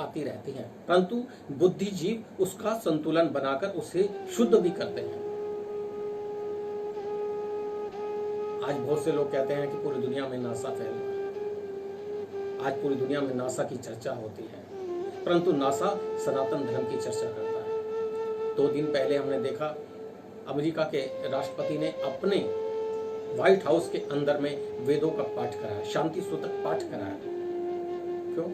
आती रहती हैं, परंतु बुद्धिजीव उसका संतुलन बनाकर उसे शुद्ध भी करते हैं। आज बहुत से लोग कहते हैं कि पूरी दुनिया में नासा फैल रहा है, आज पूरी दुनिया में नासा की चर्चा होती है, परंतु नासा सनातन धर्म की चर्चा करता है। 2 दिन पहले हमने देखा अमेरिका के राष्ट्रपति ने अपने व्हाइट हाउस के अंदर में वेदों का पाठ कराया, शांति सूतक पाठ कराया। क्यों?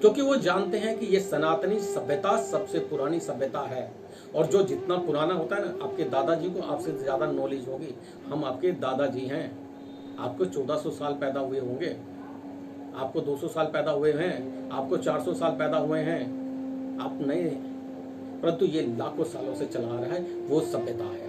क्योंकि वो जानते हैं कि ये सनातनी सभ्यता सबसे पुरानी सभ्यता है, और जो जितना पुराना होता है ना, आपके दादाजी को आपसे ज्यादा नॉलेज होगी। हम आपके दादाजी हैं, आपको 1400 साल पैदा हुए होंगे, आपको 200 साल पैदा हुए हैं, आपको 400 साल पैदा हुए हैं, आप नहीं, परंतु ये लाखों सालों से चला आ रहा है, वो सभ्यता है।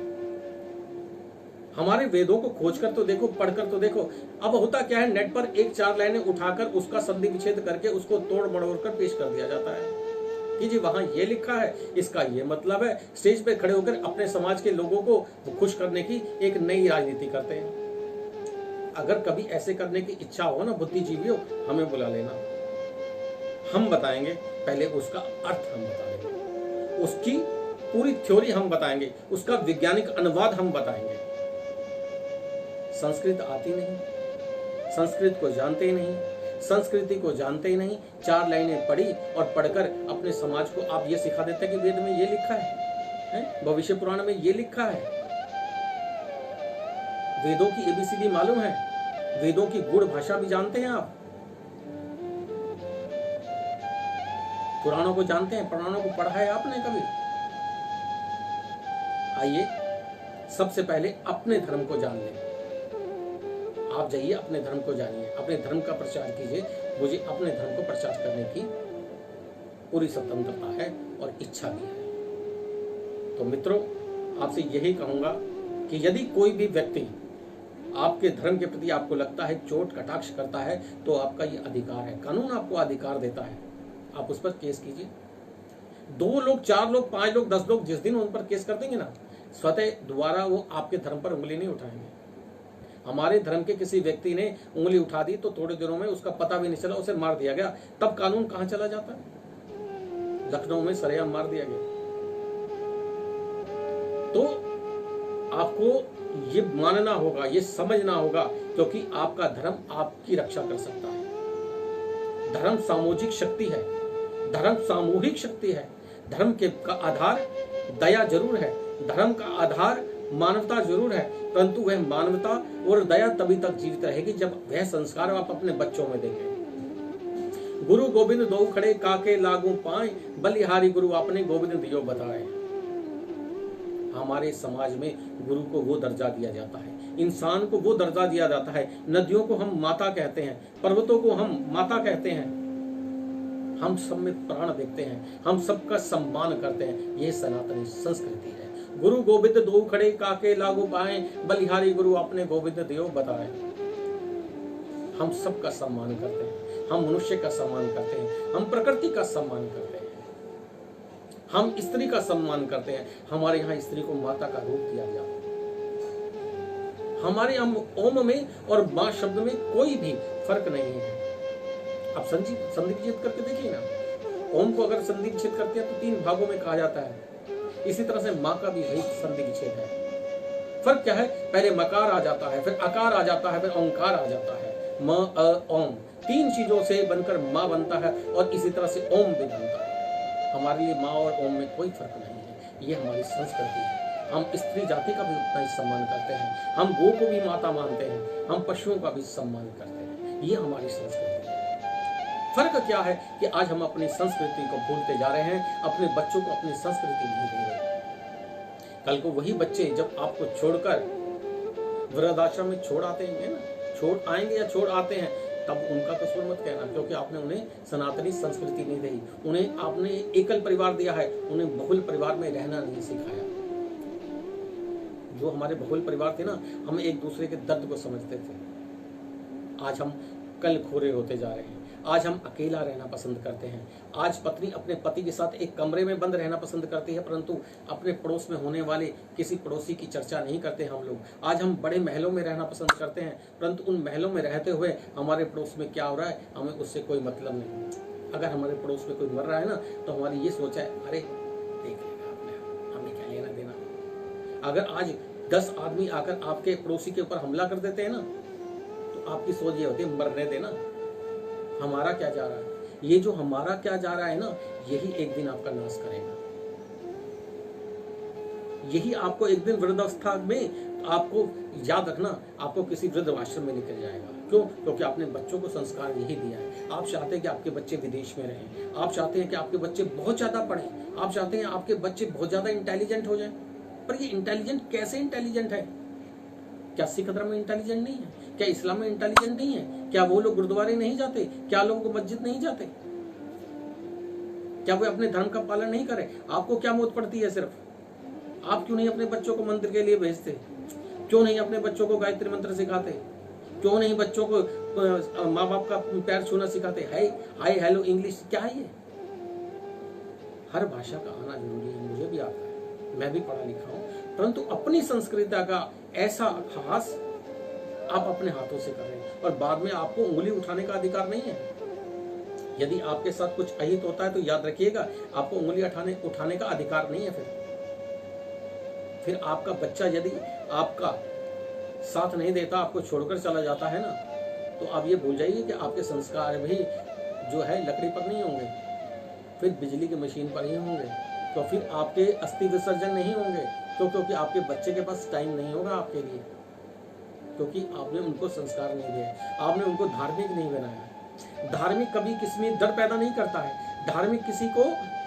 हमारे वेदों को खोजकर तो देखो, पढ़कर तो देखो। अब होता क्या है, नेट पर 1-4 लाइनें उठाकर उसका संधि विच्छेद करके उसको तोड़ मड़ोड़ कर पेश कर दिया जाता है कि जी वहां ये लिखा है, इसका ये मतलब है। स्टेज पे खड़े होकर अपने समाज के लोगों को खुश करने की एक नई राजनीति करते हैं। अगर कभी ऐसे करने की इच्छा हो ना बुद्धिजीवियों, हमें बुला लेना, हम बताएंगे। पहले उसका अर्थ हम बताएंगे, उसकी पूरी थ्योरी हम बताएंगे, उसका वैज्ञानिक अनुवाद हम बताएंगे। संस्कृत आती नहीं, संस्कृत को जानते ही नहीं, संस्कृति को जानते ही नहीं। 4 लाइनें पढ़ी और पढ़कर अपने समाज को आप ये सिखा देते हैं कि वेद में ये लिखा है, भविष्य पुराण में ये लिखा है। वेदों की एबीसीडी मालूम है, वेदों की गूढ़ भाषा भी जानते हैं आप, पुराणों को जानते हैं, पुराणों को पढ़ा है आपने कभी? आइए सबसे पहले अपने धर्म को जान लें। आप जाइए अपने धर्म को जानिए, अपने धर्म का प्रचार कीजिए। मुझे अपने धर्म को प्रचार करने की पूरी स्वतंत्रता है और इच्छा भी है। तो मित्रों, आपसे यही कहूंगा कि यदि कोई भी व्यक्ति आपके धर्म के प्रति आपको लगता है चोट कटाक्ष करता है, तो आपका ये अधिकार है, कानून आपको अधिकार देता है, आप उस पर केस कीजिए। 2 लोग, 4 लोग, 5 लोग, 10 लोग जिस दिन उन पर केस कर देंगे ना, स्वतः दोबारा वो आपके धर्म पर उंगली नहीं उठाएंगे। हमारे धर्म के किसी व्यक्ति ने उंगली उठा दी तो थोड़े दिनों में उसका पता भी नहीं चला, उसे मार दिया गया। तब कानून कहां चला जाता है? लखनऊ में सरेआम मार दिया गया। तो आपको ये मानना होगा, ये समझना होगा, क्योंकि आपका धर्म आपकी रक्षा कर सकता है। धर्म सामाजिक शक्ति है, धर्म सामूहिक शक्ति है। धर्म के का आधार दया जरूर है, धर्म का आधार मानवता जरूर है, परंतु वह मानवता और दया तभी तक जीवित रहेगी जब वह संस्कार आप अपने बच्चों में देंगे। गुरु गोविंद दो खड़े काके लागू पाए, बलिहारी गुरु अपने गोविंद दियो बताए। हमारे समाज में गुरु को वो दर्जा दिया जाता है, इंसान को वो दर्जा दिया जाता है। नदियों को हम माता कहते हैं, पर्वतों को हम माता कहते हैं, हम सब में प्राण देखते हैं, हम सबका सम्मान करते हैं। यह सनातनी संस्कृति है। गुरु गोविंद दो खड़े काके लागू पाए, बलिहारी गुरु अपने गोविंद दियो बताए। हम सबका सम्मान करते हैं, हम मनुष्य का सम्मान करते हैं, हम प्रकृति का सम्मान करते हैं, हम स्त्री का सम्मान करते हैं। हमारे यहाँ स्त्री को माता का रूप दिया गया। हमारे यहाँ ओम में और मां शब्द में कोई भी फर्क नहीं है। आप संधि विच्छेद करके देखिए ना, ओम को अगर संधि विच्छेद करते हैं तो 3 भागों में कहा जाता है। इसी तरह से मां का भी वही संधि विच्छेद है। फर्क क्या है? पहले मकार आ जाता है, फिर अकार आ जाता है, फिर ओंकार आ जाता है। म अ ओम 3 चीजों से बनकर मां बनता है और इसी तरह से ओम भी बनता है। हमारे लिए मां और ओम में कोई फर्क नहीं है। ये हमारी संस्कृति है। हम स्त्री जाति का भी उतना ही सम्मान करते हैं, हम गौ को भी माता मानते हैं, हम पशुओं का भी सम्मान करते हैं। ये हमारी संस्कृति है। फर्क क्या है कि आज हम अपनी संस्कृति को भूलते जा रहे हैं, अपने बच्चों को अपनी संस्कृति नहीं दे रहे। कल को वही बच्चे जब आपको छोड़कर वृद्धाश्रम में छोड़ आते हैं ना, छोड़ आएंगे या छोड़ आते हैं, तब उनका कसूर मत कहना, क्योंकि आपने उन्हें सनातनी संस्कृति नहीं दी, उन्हें आपने एकल परिवार दिया है, उन्हें बहुल परिवार में रहना नहीं सिखाया। जो हमारे बहुल परिवार थे ना, हम एक दूसरे के दर्द को समझते थे। आज हम कल खोरे होते जा रहे हैं। आज हम अकेला रहना पसंद करते हैं। आज पत्नी अपने पति के साथ एक कमरे में बंद रहना पसंद करती है, परंतु अपने पड़ोस में होने वाले किसी पड़ोसी की चर्चा नहीं करते हम लोग। आज हम बड़े महलों में रहना पसंद करते हैं, परंतु उन महलों में रहते हुए हमारे पड़ोस में क्या हो रहा है हमें उससे कोई मतलब नहीं। अगर हमारे पड़ोस में कोई मर रहा है ना, तो हमारी ये सोच है, अरे देख लेगा अपने आप, हमें क्या लेना देना। अगर आज 10 आदमी आकर आपके पड़ोसी के ऊपर हमला कर देते हैं ना, तो आपकी सोच ये होती है, मरने देना, हमारा क्या जा रहा है। ये जो हमारा क्या जा रहा है ना, यही एक दिन आपका नाश करेगा। यही आपको एक दिन वृद्धावस्था में, आपको याद रखना, आपको किसी वृद्धाश्रम में लेकर जाएगा। क्यों? क्योंकि आपने बच्चों को संस्कार यही दिया है। आप चाहते हैं कि आपके बच्चे विदेश में रहें, आप चाहते हैं कि आपके बच्चे बहुत ज्यादा पढ़ें, आप चाहते हैं आपके बच्चे बहुत ज्यादा इंटेलिजेंट हो जाएं। पर ये इंटेलिजेंट कैसे इंटेलिजेंट है? क्या सिख धर्म में इंटेलिजेंट नहीं है? क्या इस्लाम में इंटेलिजेंट नहीं है? क्या वो लोग गुरुद्वारे नहीं जाते? क्या लोग मस्जिद नहीं जाते? क्या वो अपने धर्म का पालन नहीं करे? आपको क्या मौत पड़ती है? सिर्फ आप क्यों नहीं अपने बच्चों को मंदिर के लिए भेजते? क्यों नहीं अपने बच्चों को गायत्री मंत्र सिखाते? क्यों नहीं बच्चों को माँ बाप का पैर छूना सिखाते? हाय हेलो इंग्लिश क्या है ये? हर भाषा का आना जरूरी है, मुझे भी आता है, मैं भी पढ़ा लिखा हूँ, परंतु अपनी संस्कृति का ऐसा अभ्यास आप अपने हाथों से कर रहे हैं और बाद में आपको उंगली उठाने का अधिकार नहीं है। यदि आपके साथ कुछ अहित होता है तो याद रखिएगा, आपको उंगली उठाने का अधिकार नहीं है। फिर आपका बच्चा यदि आपका साथ नहीं देता, आपको छोड़कर चला जाता है ना, तो आप ये भूल जाइए कि आपके संस्कार भी जो है लकड़ी पर नहीं होंगे, फिर बिजली की मशीन पर ही होंगे। तो फिर आपके अस्थि विसर्जन नहीं होंगे, क्योंकि आपके बच्चे के पास टाइम नहीं होगा आपके लिए, क्योंकि आपने उनको संस्कार नहीं दिया, आपने उनको धार्मिक नहीं बनाया। धार्मिक कभी किसी में डर पैदा नहीं करता है, धार्मिक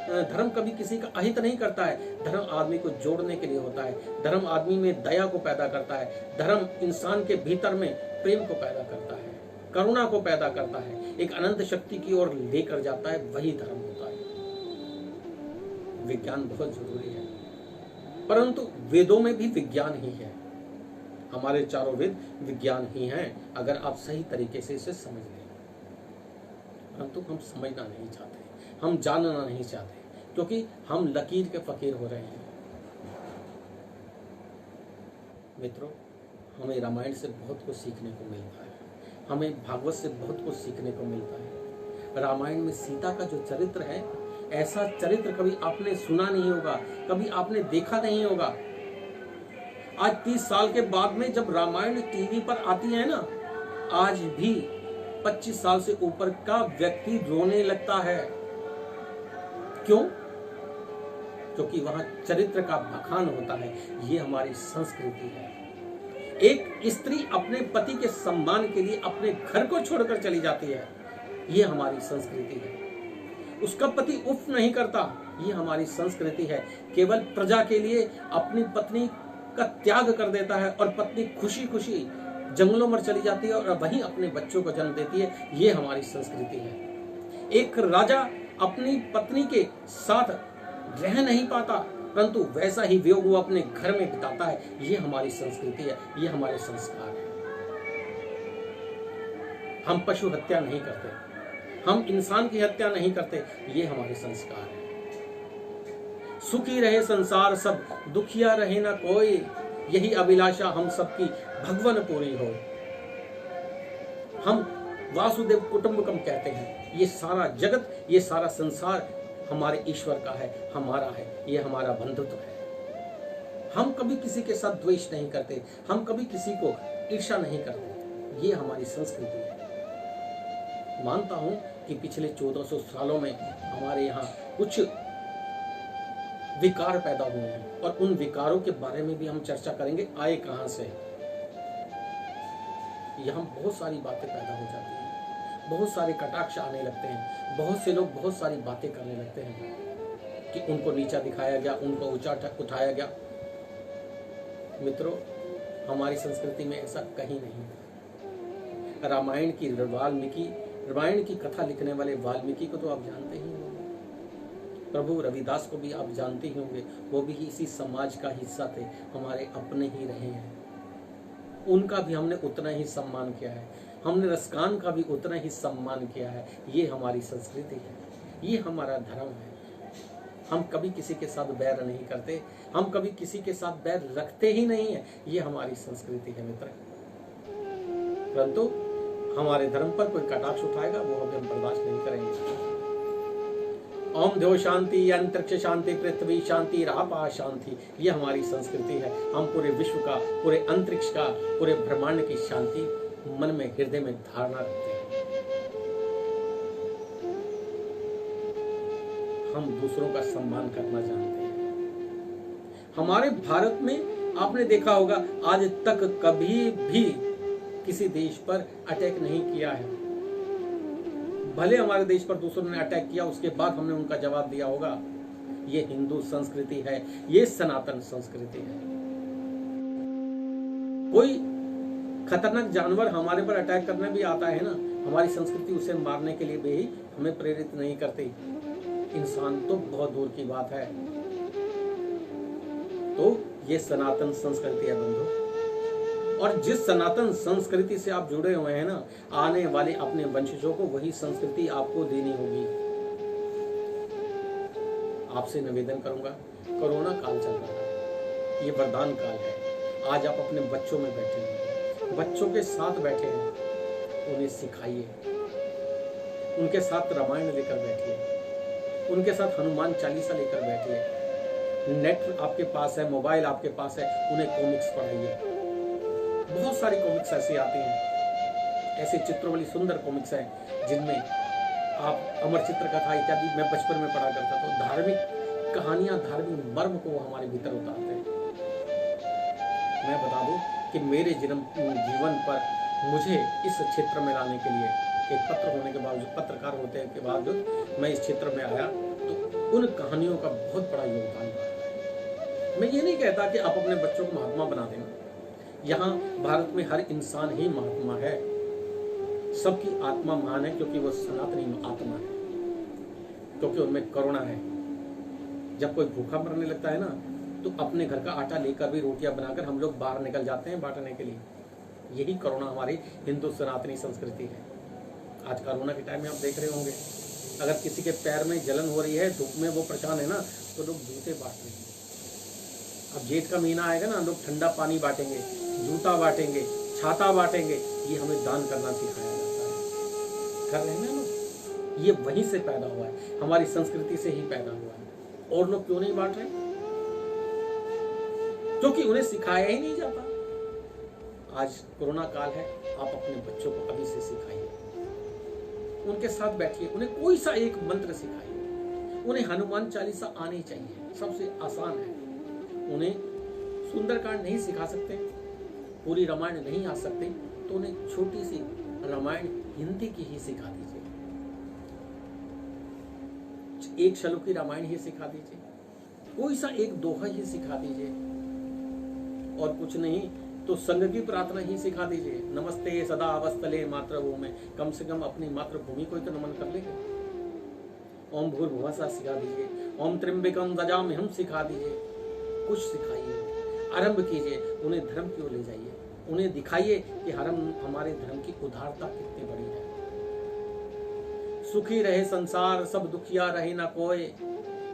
धर्म कभी किसी का अहित नहीं करता है। धर्म आदमी को जोड़ने के लिए होता है, धर्म आदमी में दया को पैदा करता है, धर्म इंसान के भीतर में प्रेम को पैदा करता है, करुणा को पैदा करता है, एक अनंत शक्ति की ओर लेकर जाता है, वही धर्म होता है। विज्ञान बहुत जरूरी है, परंतु वेदों में भी विज्ञान ही है। हमारे चारों वेद विज्ञान ही हैं, अगर आप सही तरीके से इसे समझ लें। परंतु हम समझना नहीं चाहते, हम जानना नहीं चाहते, क्योंकि हम लकीर के फकीर हो रहे हैं। मित्रों, हमें रामायण से बहुत कुछ सीखने को मिलता है, हमें भागवत से बहुत कुछ सीखने को मिलता है। रामायण में सीता का जो चरित्र है, ऐसा चरित्र कभी आपने सुना नहीं होगा, कभी आपने देखा नहीं होगा। आज 30 साल के बाद में जब रामायण टीवी पर आती है ना, आज भी 25 साल से ऊपर का व्यक्ति रोने लगता है। क्यों? क्योंकि वहां चरित्र का बखान होता है। ये हमारी संस्कृति है। एक स्त्री अपने पति के सम्मान के लिए अपने घर को छोड़कर चली जाती है, ये हमारी संस्कृति है। उसका पति उफ नहीं करता, ये हमारी संस्कृति है। केवल प्रजा के लिए अपनी पत्नी का त्याग कर देता है और पत्नी खुशी खुशी जंगलों में चली जाती है और वहीं अपने बच्चों को जन्म देती है, ये हमारी संस्कृति है। एक राजा अपनी पत्नी के साथ रह नहीं पाता, परंतु वैसा ही वियोग वो अपने घर में बिताता है, ये हमारी संस्कृति है, ये हमारे संस्कार है। हम पशु हत्या नहीं करते, हम इंसान की हत्या नहीं करते, ये हमारे संस्कार है। सुखी रहे संसार सब, दुखिया रहे ना कोई, यही अभिलाषा हम सबकी भगवन पूरी हो। हम वासुदेव कुटुंबकम कहते हैं। ये सारा जगत, ये सारा संसार हमारे ईश्वर का है, हमारा है, ये हमारा बंधुत्व है। हम कभी किसी के साथ द्वेष नहीं करते, हम कभी किसी को ईर्ष्या नहीं करते, ये हमारी संस्कृति है। मानता हूं कि पिछले 1400 सालों में हमारे यहाँ कुछ विकार पैदा हुए हैं और उन विकारों के बारे में भी हम चर्चा करेंगे, आए कहां से। यहाँ बहुत सारी बातें पैदा हो जाती हैं, बहुत सारे कटाक्ष आने लगते हैं, बहुत से लोग बहुत सारी बातें करने लगते हैं कि उनको नीचा दिखाया गया, उनको ऊंचा उठाया गया। मित्रों, हमारी संस्कृति में ऐसा कहीं नहीं। रामायण की कथा लिखने वाले वाल्मीकि को तो आप जानते ही होंगे, प्रभु रविदास को भी आप जानते ही होंगे, वो भी इसी समाज का हिस्सा थे, हमारे अपने ही रहे हैं, उनका भी हमने उतना ही सम्मान किया है। हमने रसकान का भी उतना ही सम्मान किया है। ये हमारी संस्कृति है, ये हमारा धर्म है। हम कभी किसी के साथ बैर नहीं करते, हम कभी किसी के साथ बैर रखते ही नहीं है। ये हमारी संस्कृति है मित्र। परंतु हमारे धर्म पर कोई कटाक्ष उठाएगा वो हम बर्दाश्त नहीं करेंगे। ओम द्यो शांति, अंतरिक्ष शांति, पृथ्वी शांति, रापा शांति, ये हमारी संस्कृति है। हम पूरे विश्व का, पूरे अंतरिक्ष का, पूरे ब्रह्मांड की शांति मन में, हृदय में धारणा रखते हैं। हम दूसरों का सम्मान करना जानते हैं। हमारे भारत में आपने देखा होगा आज तक कभी भी किसी देश पर अटैक नहीं किया है। भले हमारे देश पर दूसरों ने अटैक किया, उसके बाद हमने उनका जवाब दिया होगा। ये हिंदू संस्कृति है, ये सनातन संस्कृति है। कोई खतरनाक जानवर हमारे पर अटैक करने भी आता है ना, हमारी संस्कृति उसे मारने के लिए भी हमें प्रेरित नहीं करती। इंसान तो बहुत दूर की बात है। तो ये सनातन संस्कृति है बंधु। और जिस सनातन संस्कृति से आप जुड़े हुए हैं ना, आने वाले अपने वंशजों को वही संस्कृति आपको देनी होगी। आपसे निवेदन करूंगा, कोरोना काल चल रहा है, ये वरदान काल है। आज आप अपने बच्चों में बैठे हैं, बच्चों के साथ बैठे हैं, उन्हें सिखाइए, उनके साथ रामायण लेकर बैठिए, उनके साथ हनुमान चालीसा लेकर बैठिए। नेट आपके पास है, मोबाइल आपके पास है, उन्हें कॉमिक्स पढ़ाइए। बहुत सारी कॉमिक्स ऐसी आती हैं, ऐसे चित्रों वाली सुंदर कॉमिक्स हैं जिनमें आप अमर चित्र कथा इत्यादि मैं बचपन में पढ़ा करता था। धार्मिक कहानियां, धार्मिक मर्म को हमारे भीतर उतारते हैं। मैं बता दूं कि मेरे जीवन पर मुझे इस क्षेत्र में लाने के लिए, एक पत्र होने के बावजूद, पत्रकार होने के बावजूद मैं इस क्षेत्र में आया, तो उन कहानियों का बहुत बड़ा योगदान रहा। मैं ये नहीं कहता कि आप अपने बच्चों को महात्मा बना देना। यहाँ भारत में हर इंसान ही महात्मा है, सबकी आत्मा महान है, क्योंकि वो सनातनी आत्मा है, क्योंकि उनमें करुणा है। जब कोई भूखा मरने लगता है ना, तो अपने घर का आटा लेकर भी रोटियां बनाकर हम लोग बाहर निकल जाते हैं बांटने के लिए। यही करुणा हमारी हिंदू सनातनी संस्कृति है। आज कोरोना के टाइम में आप देख रहे होंगे, अगर किसी के पैर में जलन हो रही है, धूप में वो परेशान है ना, तो लोग जूते बांट रहे हैं। अब जेठ का महीना आएगा ना, लोग ठंडा पानी बांटेंगे, जूता बांटेंगे, छाता बांटेंगे। ये हमें दान करना सिखाया जाता है। कर रहे हैं ना लोग, ये वहीं से पैदा हुआ है, हमारी संस्कृति से ही पैदा हुआ है। और लोग क्यों नहीं बांट रहे? क्योंकि उन्हें सिखाया ही नहीं जाता। आज कोरोना काल है, आप अपने बच्चों को अभी से सिखाइए, उनके साथ बैठिए, उन्हें कोई सा एक मंत्र सिखाइए। उन्हें हनुमान चालीसा आनी चाहिए, सबसे आसान है। उन्हें सुंदरकांड नहीं सिखा सकते, पूरी रामायण नहीं आ सकते, तो उन्हें छोटी सी रामायण हिंदी की ही सिखा दीजिए, एक श्लोक की रामायण ही सिखा दीजिए, कोई सा एक दोहा ही सिखा दीजिए, और कुछ नहीं तो संग की प्रार्थना ही सिखा दीजिए। नमस्ते सदा अवस्थले मातृभूमि, कम से कम अपनी मातृभूमि को ही तो नमन कर लेंगे। ओम भूर्भुवः स्वः सिखा दीजिए, ओम त्र्यंबकम यजामहे सिखा दीजिए। कुछ सिखाइए, आरंभ कीजिए, उन्हें धर्म की ओर ले जाइए, उन्हें दिखाइए कि हमारे धर्म की उदारता कितनी बड़ी है। सुखी रहे संसार, सब दुखिया रहे न कोय,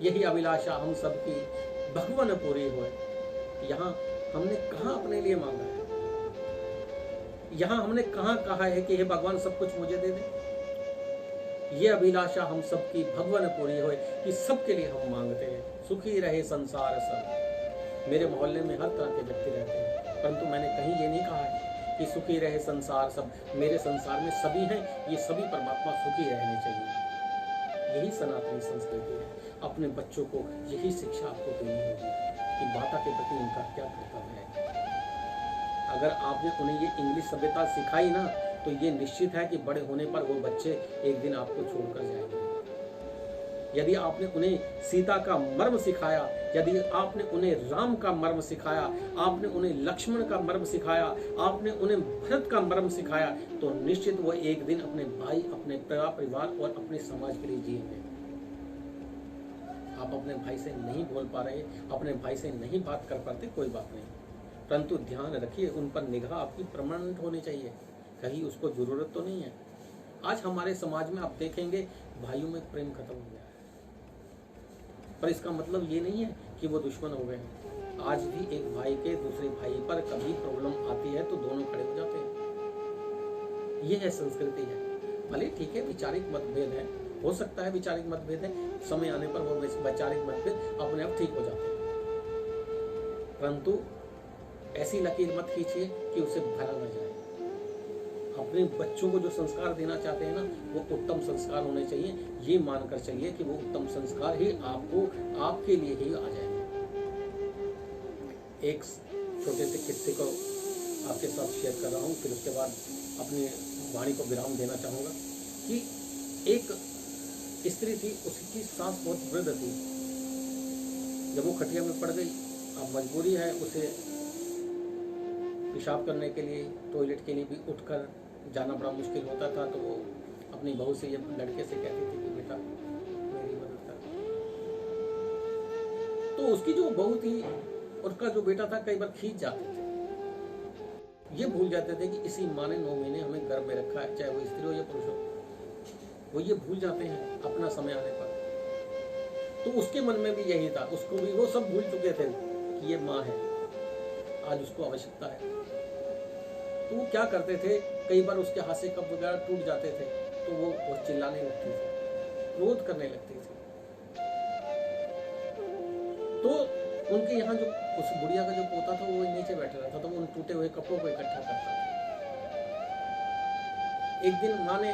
यही अभिलाषा हम सबकी भगवन पूरी होए। यहाँ हमने कहाँ अपने लिए मांगा है? यहाँ हमने कहाँ कहा है कि हे भगवान सब कुछ मुझे दे दे? ये अभिलाषा हम सबकी भगवन पूरी होए, कि सबके लिए हम मांगते हैं। सुखी रहे संसार सब। मेरे मोहल्ले में हर तरह के व्यक्ति रहते हैं, परंतु मैंने कहीं ये नहीं कहा है कि सुखी रहे संसार सब। मेरे संसार में सभी हैं, ये सभी परमात्मा सुखी रहने चाहिए। यही सनातनी संस्कृति है। अपने बच्चों को यही शिक्षा आपको देनी होगी कि माता के प्रति उनका क्या कर्तव्य है। अगर आपने उन्हें ये इंग्लिश सभ्यता सिखाई ना, तो ये निश्चित है कि बड़े होने पर वो बच्चे एक दिन आपको छोड़कर जाएंगे। यदि आपने उन्हें सीता का मर्म सिखाया, यदि आपने उन्हें राम का मर्म सिखाया, आपने उन्हें लक्ष्मण का मर्म सिखाया, आपने उन्हें भरत का मर्म सिखाया, तो निश्चित वो एक दिन अपने भाई, अपने परिवार और अपने समाज के लिए जिएंगे। आप अपने भाई से नहीं बोल पा रहे, अपने भाई से नहीं बात कर पाते, कोई बात नहीं, परंतु ध्यान रखिए, उन पर निगाह आपकी परमानेंट होनी चाहिए। कहीं उसको जरूरत तो नहीं है। आज हमारे समाज में आप देखेंगे भाइयों में प्रेम खत्म हो गया है, पर इसका मतलब ये नहीं है कि वो दुश्मन हो गए हैं। आज भी एक भाई के दूसरे भाई पर कभी प्रॉब्लम आती है तो दोनों खड़े हो जाते हैं। ये है संस्कृति है। भले ठीक है वैचारिक मतभेद है, हो सकता है वैचारिक मतभेद है, समय आने पर वो वैचारिक मतभेद अपने आप ठीक हो जाते हैं, परंतु ऐसी लकीर मत खींचिए कि उसे भरा न जाए। अपने बच्चों को जो संस्कार देना चाहते हैं ना, वो उत्तम संस्कार होने चाहिए। ये मानकर चलिए कि वो उत्तम संस्कार ही आपको आपके लिए ही आ जाएंगे। एक छोटे से किस्से को आपके साथ शेयर कर रहा हूँ, फिर उसके बाद अपनी वाणी को विराम देना चाहूँगा। कि एक स्त्री थी, उसकी सास बहुत वृद्ध थी। जब वो खटिया में पड़ गई, अब मजबूरी है उसे पेशाब करने के लिए, टॉयलेट के लिए भी उठकर जाना बड़ा मुश्किल होता था। तो वो अपनी बहू से, ये लड़के से कहती थी कि बेटा मेरी मदद कर। तो उसकी जो बहू थी, उसका जो बेटा था, कई बार खींच जाते थे। ये भूल जाते थे कि इसी माँ ने 9 महीने हमें गर्भ में रखा है, चाहे वो स्त्री हो या पुरुष हो। वो ये भूल जाते हैं अपना समय आने पर। तो उसके मन में भी यही था, उसको भी वो सब भूल चुके थे कि ये माँ है, आज उसको आवश्यकता है। तो वो क्या करते थे, कई बार उसके हाथ से कप वगैरह टूट जाते थे तो वो चिल्लाने लगती थी, क्रोध करने लगती थी। तो उनके यहाँ जो उस बुढ़िया का जो पोता था वो नीचे बैठा रहता था, तो वो उन टूटे हुए कपड़ों को इकट्ठा करता था। एक दिन माँ ने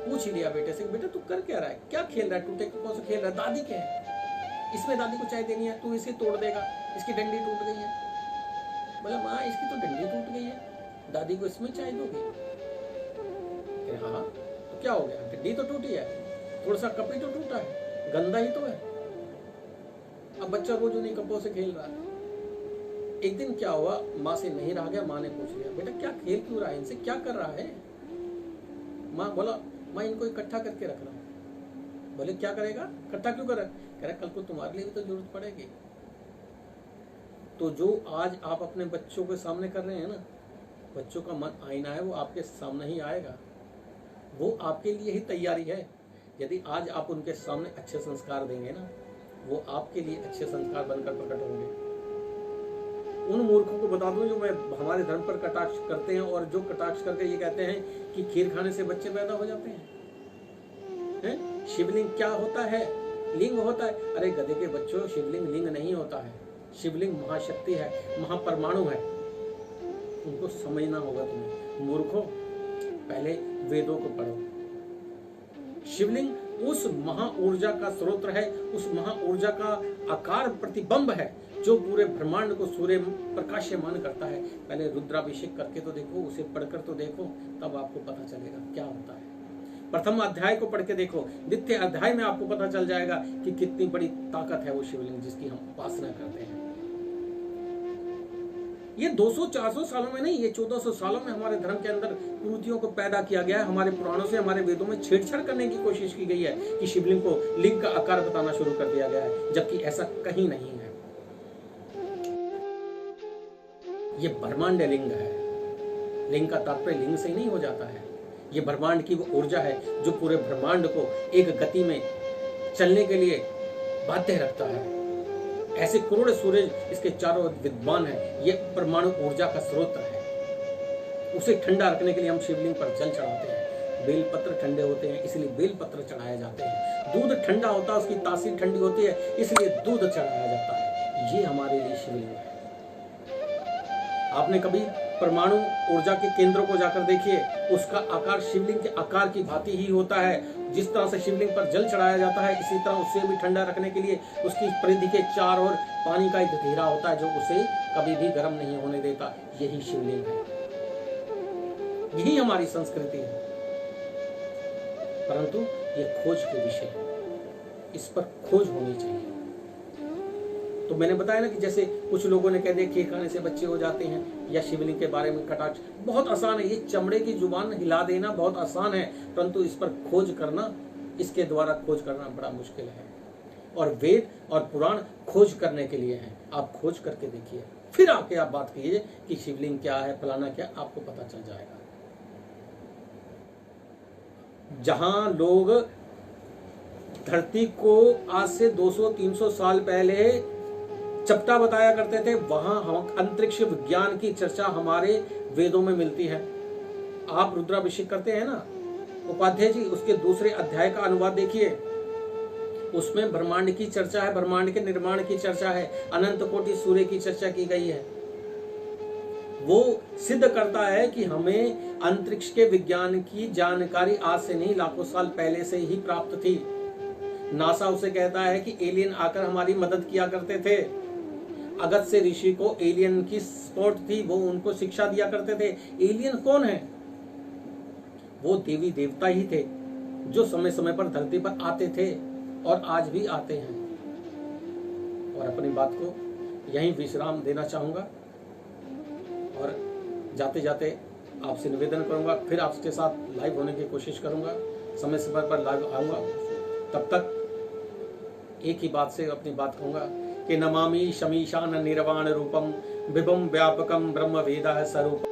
पूछ ही लिया बेटे से, बेटा तू कर क्या रहा है, क्या खेल रहा है, टूटे कपड़ों से खेल रहा है? दादी क्या है, इसमें दादी को चाय देनी है, तू इसे तोड़ देगा, इसकी डंडी टूट गई है। बोला माँ इसकी तो डंडी टूट गई है, दादी को इसमें चाय दोगी? हाँ तो क्या हो गया, डंडी तो टूटी है, थोड़ा सा कपड़ी तो टूटा है, गंदा ही तो है। अब बच्चा रोज उन्हीं कपड़ों से खेल रहा है। एक दिन क्या हुआ, माँ से नहीं रहा गया, माँ ने पूछ लिया बेटा क्या खेल क्यों रहा है, इनसे क्या कर रहा है? माँ बोला मैं इनको इकट्ठा करके रख रहा हूँ। बोले क्या करेगा, इकट्ठा क्यों कर रहा है? कह रहा कल को तुम्हारे लिए भी तो जरूरत पड़ेगी। तो जो आज आप अपने बच्चों के सामने कर रहे हैं ना, बच्चों का मन आईना है, वो आपके सामने ही आएगा, वो आपके लिए ही तैयारी है। यदि आज आप उनके सामने अच्छे संस्कार देंगे ना, वो आपके लिए अच्छे संस्कार बनकर प्रकट होंगे। उन मूर्खों को बता दूं जो मैं हमारे धर्म पर कटाक्ष करते हैं और जो कटाक्ष करके ये कहते हैं कि खीर खाने से बच्चे पैदा हो जाते हैं। शिवलिंग क्या होता है, लिंग होता है। अरे गधे के बच्चों, शिवलिंग लिंग नहीं होता है, शिवलिंग महाशक्ति है, महापरमाणु है। उनको समझना होगा तुम्हें। मूर्खों, पहले वेदों को पढ़ो। शिवलिंग उस महा ऊर्जा का स्रोत है, उस महा ऊर्जा का आकार प्रतिबिंब है जो पूरे ब्रह्मांड को सूर्य प्रकाशमान करता है। पहले रुद्राभिषेक करके तो देखो, उसे पढ़कर तो देखो, तब आपको पता चलेगा क्या होता है। प्रथम अध्याय को पढ़ के देखो, द्वितीय अध्याय में आपको पता चल जाएगा कि कितनी बड़ी ताकत है वो शिवलिंग जिसकी हम उपासना करते हैं। ये 200-400 सालों में नहीं, ये 1400 सालों में हमारे धर्म के अंदर कुरीतियों को पैदा किया गया है। हमारे पुराणों से, हमारे वेदों में छेड़छाड़ करने की कोशिश की गई है कि शिवलिंग को लिंग का आकार बताना शुरू कर दिया गया है, जबकि ऐसा कहीं नहीं है। ये ब्रह्मांड लिंग है। लिंग का तात्पर्य लिंग से ही नहीं हो जाता है। ये ब्रह्मांड की वो ऊर्जा है जो पूरे ब्रह्मांड को एक गति में चलने के लिए बाध्य रखता है। ऐसे करोड़ सूरज इसके चारों ओर विद्यमान है। ये परमाणु ऊर्जा का स्रोत है। उसे ठंडा रखने के लिए हम शिवलिंग पर जल चढ़ाते हैं। बेलपत्र ठंडे होते हैं इसलिए बेलपत्र चढ़ाए जाते हैं। दूध ठंडा होता है, उसकी तासीर ठंडी होती है इसलिए दूध चढ़ाया जाता है। ये हमारे लिए शिवलिंग है। आपने कभी परमाणु ऊर्जा के केंद्रों को जाकर देखिए, उसका आकार शिवलिंग के आकार की भांति ही होता है। जिस तरह से शिवलिंग पर जल चढ़ाया जाता है, इसी तरह उसे भी ठंडा रखने के लिए उसकी परिधि के चारों ओर पानी का एक घेरा होता है जो उसे कभी भी गर्म नहीं होने देता। यही शिवलिंग है, यही हमारी संस्कृति है। परंतु ये खोज के विषय है, इस पर खोज होनी चाहिए। तो मैंने बताया ना कि जैसे कुछ लोगों ने कह दिया खीर खाने से बच्चे हो जाते हैं, या शिवलिंग के बारे में कटाक्ष। बहुत आसान है, ये चमड़े की जुबान हिला देना बहुत आसान है, परंतु इस पर खोज करना, इसके द्वारा खोज करना बड़ा मुश्किल है। और वेद और पुराण खोज करने के लिए हैं। आप खोज करके देखिए, फिर आके आप बात कीजिए कि शिवलिंग क्या है, फलाना क्या, आपको पता चल जाएगा। जहां लोग धरती को आज से 200-300 साल पहले चपटा बताया करते थे, वहां हम अंतरिक्ष विज्ञान की चर्चा हमारे वेदों में मिलती है। आप रुद्राभिषेक करते हैं ना उपाध्याय जी, उसके दूसरे अध्याय का अनुवाद देखिए, उसमें ब्रह्मांड की चर्चा है, ब्रह्मांड के निर्माण की चर्चा है, अनंत कोटि सूर्य की चर्चा की गई है। वो सिद्ध करता है कि हमें अंतरिक्ष के विज्ञान की जानकारी आज से नहीं, लाखों साल पहले से ही प्राप्त थी। नासा उसे कहता है कि एलियन आकर हमारी मदद किया करते थे। अगस्त्य ऋषि को एलियन की स्पॉट थी, वो उनको शिक्षा दिया करते थे। एलियन कौन है? वो देवी देवता ही थे जो समय समय पर धरती पर आते थे और आज भी आते हैं। और अपनी बात को यहीं विश्राम देना चाहूंगा और जाते जाते आपसे निवेदन करूंगा, फिर आपके साथ लाइव होने की कोशिश करूंगा, समय समय पर लाइव आऊंगा। तब तक एक ही बात से अपनी बात कहूंगा कि नमामि शमीशान निर्वाण रूपम विभम व्यापकम ब्रह्म वेदा स्वरूप।